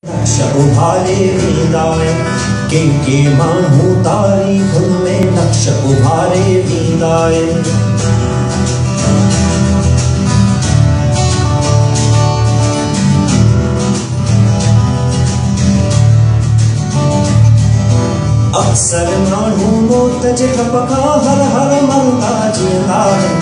लक्ष उभारे वींदाए के मानू तारी खुद में लक्ष उभारे वींदाए। अक्सर मानू मौत जे टपका हर हर मरता जींदा है।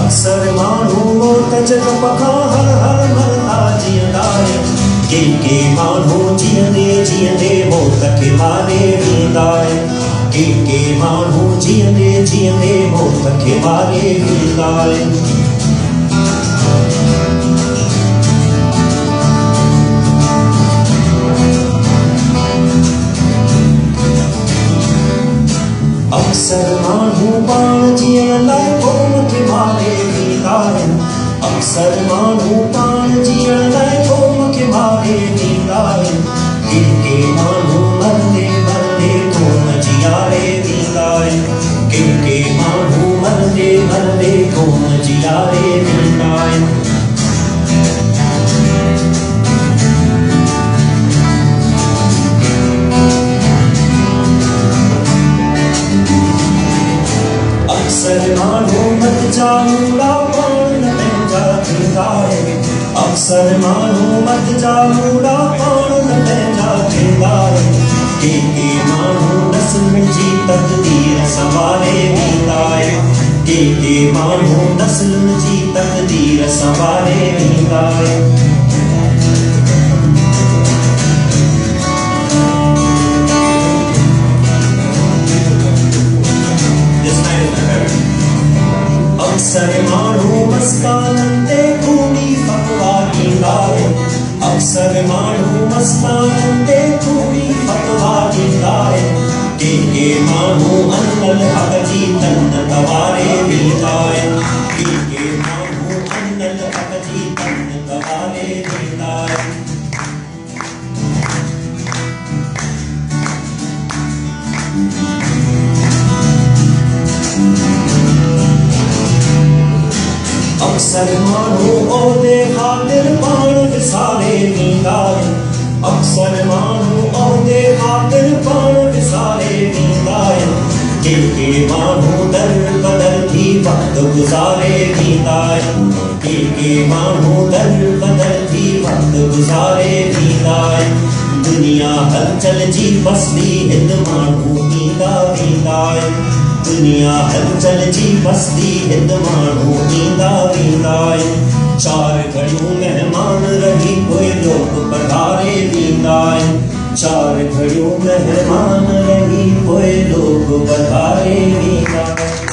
अक्सर मानू मौत जे टपका हर हर मरता जींदा है। के मानू जींदे जींदे मौत के मारे वींदा है। के मानू जींदे जींदे मौत के मारे वींदा है। अक्सर मानू पाण जीअण लाइ क़ौम खे मारे वींदा आहिनि। अक्सर मानू पाण जीअण लाइ क़ौम खे मारे वींदा आहिनि। के मानू मरंदे मरंदे क़ौम जीआरे वींदा आहिनि। के मानू मरंदे मरंदे क़ौम जीआरे वींदा आहिनि। अक्सर मानू मत जामूड़ा पाण पंहिंजा थींदा आहिनि। अक्सर मानू मत जामूड़ा पाण पंहिंजा थींदा आहिनि। के मानू नस्ल जी तक़दीर संभाले वींदा आहिनि। के मानू नस्ल जी तक़दीर संभाले वींदा आहिनि। अक्सर मानू मस्ताननि ते खूबी फतवा ॾींदा आहिनि। अक्सर मानू मस्ताननि ते खूबी फतवा ॾींदा आहिनि। के मानू अनल हक़ जी तन तवारे वींदा आहिनि। के मानू अनल हक़ जी तन तवारे वींदा आहिनि। अक्सर मानू ओहदे ख़ातिर पाण विसारे वींदा आहिनि। अक्सर मानू ओहदे ख़ातिर पाण विसारे वींदा आहिनि। के मानू दर बदर थी वक़्तु गुज़ारे वींदा आहिनि। के मानू दर बदर थी वक़्तु गुज़ारे वींदा आहिनि। दुनिया हलचल जी बसली हिंद मानू ईंदा वेंदा आहिनि। दुनिया हलचल जी बसली हिंद मानू ईंदा वेंदा आहिनि। चार घड़ियूं महिमान रही पोइ लोग पधारे वींदा आहिनि। चार घड़ियूं महिमान रही पोइ लोग पधारे वींदा आहिनि।